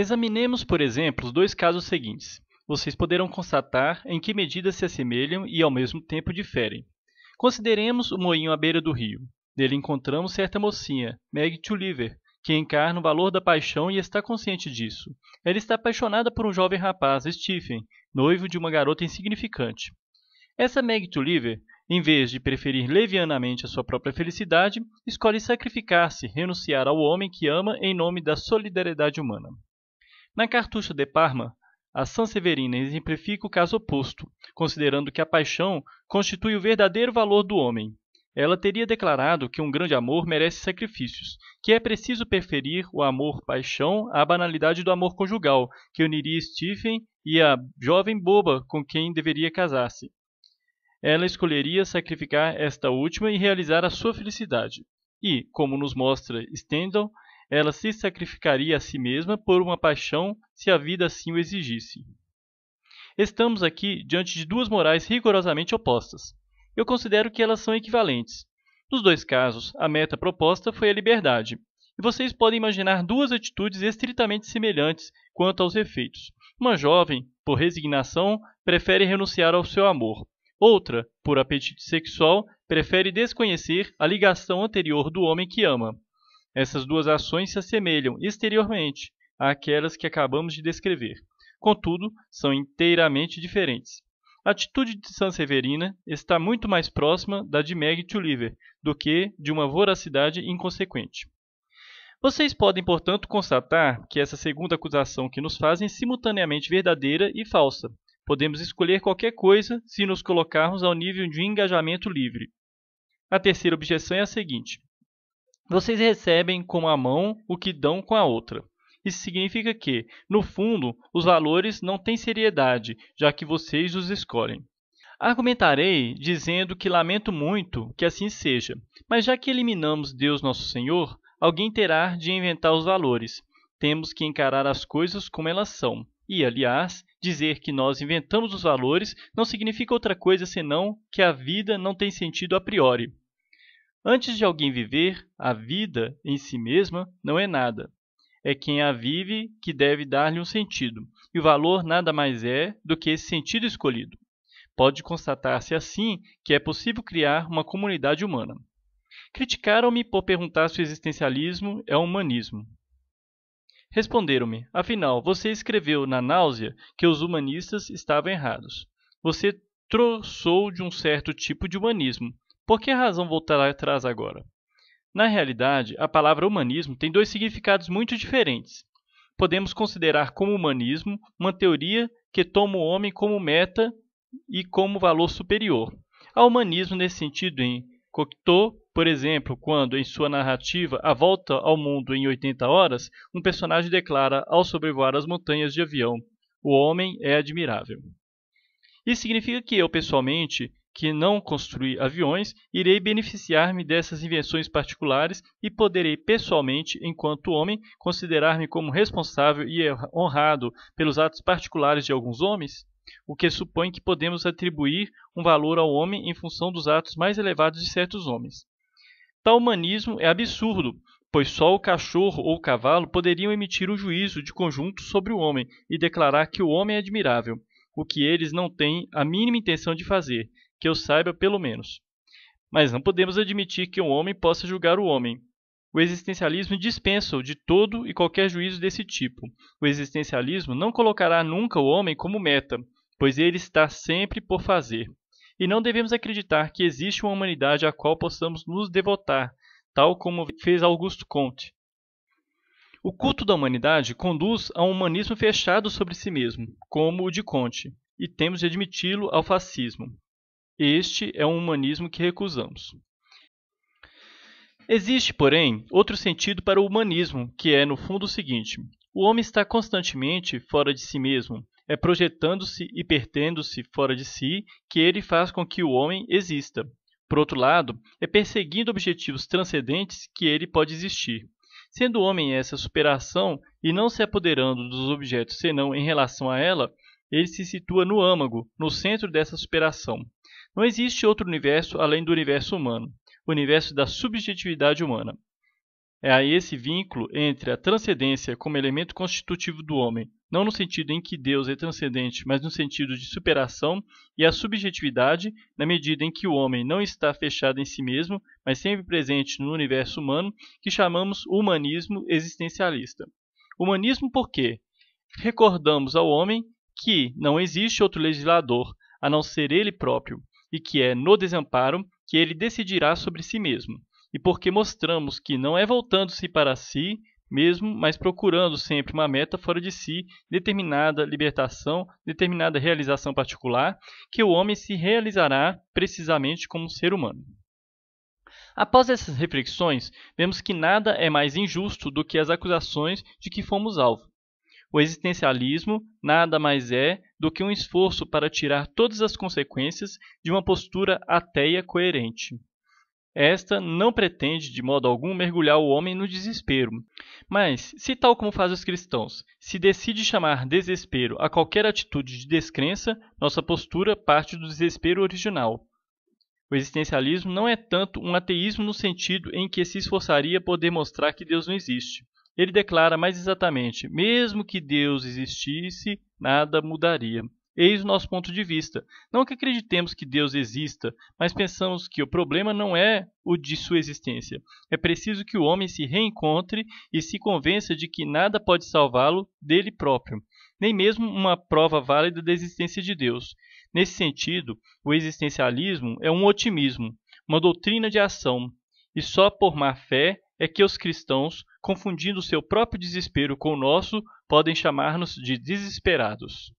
Examinemos, por exemplo, os dois casos seguintes. Vocês poderão constatar em que medida se assemelham e, ao mesmo tempo, diferem. Consideremos o moinho à beira do rio. Nele encontramos certa mocinha, Meg Tulliver, que encarna o valor da paixão e está consciente disso. Ela está apaixonada por um jovem rapaz, Stephen, noivo de uma garota insignificante. Essa Meg Tulliver, em vez de preferir levianamente a sua própria felicidade, escolhe sacrificar-se, renunciar ao homem que ama em nome da solidariedade humana. Na Cartucha de Parma, a Sanseverina exemplifica o caso oposto, considerando que a paixão constitui o verdadeiro valor do homem. Ela teria declarado que um grande amor merece sacrifícios, que é preciso preferir o amor-paixão à banalidade do amor conjugal, que uniria Stephen e a jovem boba com quem deveria casar-se. Ela escolheria sacrificar esta última e realizar a sua felicidade. E, como nos mostra Stendhal, ela se sacrificaria a si mesma por uma paixão se a vida assim o exigisse. Estamos aqui diante de duas morais rigorosamente opostas. Eu considero que elas são equivalentes. Nos dois casos, a meta proposta foi a liberdade. E vocês podem imaginar duas atitudes estritamente semelhantes quanto aos efeitos. Uma jovem, por resignação, prefere renunciar ao seu amor. Outra, por apetite sexual, prefere desconhecer a ligação anterior do homem que ama. Essas duas ações se assemelham exteriormente àquelas que acabamos de descrever. Contudo, são inteiramente diferentes. A atitude de Sanseverina está muito mais próxima da de Meg Tulliver do que de uma voracidade inconsequente. Vocês podem, portanto, constatar que essa segunda acusação que nos fazem é simultaneamente verdadeira e falsa. Podemos escolher qualquer coisa se nos colocarmos ao nível de um engajamento livre. A terceira objeção é a seguinte. Vocês recebem com a mão o que dão com a outra. Isso significa que, no fundo, os valores não têm seriedade, já que vocês os escolhem. Argumentarei dizendo que lamento muito que assim seja, mas já que eliminamos Deus Nosso Senhor, alguém terá de inventar os valores. Temos que encarar as coisas como elas são. E, aliás, dizer que nós inventamos os valores não significa outra coisa senão que a vida não tem sentido a priori. Antes de alguém viver, a vida em si mesma não é nada. É quem a vive que deve dar-lhe um sentido, e o valor nada mais é do que esse sentido escolhido. Pode constatar-se assim que é possível criar uma comunidade humana. Criticaram-me por perguntar se o existencialismo é humanismo. Responderam-me, afinal, você escreveu na Náusea que os humanistas estavam errados. Você troçou de um certo tipo de humanismo. Por que razão voltar atrás agora? Na realidade, a palavra humanismo tem dois significados muito diferentes. Podemos considerar como humanismo uma teoria que toma o homem como meta e como valor superior. Há humanismo nesse sentido em Cocteau, por exemplo, quando, em sua narrativa A Volta ao Mundo em 80 Horas, um personagem declara, ao sobrevoar as montanhas de avião, o homem é admirável. Isso significa que eu, pessoalmente, que não construí aviões, irei beneficiar-me dessas invenções particulares e poderei pessoalmente, enquanto homem, considerar-me como responsável e honrado pelos atos particulares de alguns homens? O que supõe que podemos atribuir um valor ao homem em função dos atos mais elevados de certos homens. Tal humanismo é absurdo, pois só o cachorro ou o cavalo poderiam emitir um juízo de conjunto sobre o homem e declarar que o homem é admirável, o que eles não têm a mínima intenção de fazer, que eu saiba pelo menos. Mas não podemos admitir que um homem possa julgar o homem. O existencialismo dispensa de todo e qualquer juízo desse tipo. O existencialismo não colocará nunca o homem como meta, pois ele está sempre por fazer. E não devemos acreditar que existe uma humanidade à qual possamos nos devotar, tal como fez Auguste Comte. O culto da humanidade conduz a um humanismo fechado sobre si mesmo, como o de Comte, e temos de admiti-lo ao fascismo. Este é um humanismo que recusamos. Existe, porém, outro sentido para o humanismo, que é, no fundo, o seguinte. O homem está constantemente fora de si mesmo. É projetando-se e perdendo-se fora de si que ele faz com que o homem exista. Por outro lado, é perseguindo objetivos transcendentes que ele pode existir. Sendo o homem essa superação e não se apoderando dos objetos senão em relação a ela, ele se situa no âmago, no centro dessa superação. Não existe outro universo além do universo humano, o universo da subjetividade humana. É a esse vínculo entre a transcendência como elemento constitutivo do homem, não no sentido em que Deus é transcendente, mas no sentido de superação, e a subjetividade, na medida em que o homem não está fechado em si mesmo, mas sempre presente no universo humano, que chamamos humanismo existencialista. Humanismo porque recordamos ao homem que não existe outro legislador a não ser ele próprio, e que é no desamparo que ele decidirá sobre si mesmo, e porque mostramos que não é voltando-se para si mesmo, mas procurando sempre uma meta fora de si, determinada libertação, determinada realização particular, que o homem se realizará precisamente como ser humano. Após essas reflexões, vemos que nada é mais injusto do que as acusações de que fomos alvo. O existencialismo nada mais é do que um esforço para tirar todas as consequências de uma postura ateia coerente. Esta não pretende de modo algum mergulhar o homem no desespero, mas, se tal como fazem os cristãos, se decide chamar desespero a qualquer atitude de descrença, nossa postura parte do desespero original. O existencialismo não é tanto um ateísmo no sentido em que se esforçaria por demonstrar que Deus não existe. Ele declara mais exatamente: mesmo que Deus existisse, nada mudaria. Eis o nosso ponto de vista. Não que acreditemos que Deus exista, mas pensamos que o problema não é o de sua existência. É preciso que o homem se reencontre e se convença de que nada pode salvá-lo dele próprio, nem mesmo uma prova válida da existência de Deus. Nesse sentido, o existencialismo é um otimismo, uma doutrina de ação, e só por má fé é que os cristãos, confundindo seu próprio desespero com o nosso, podem chamar-nos de desesperados.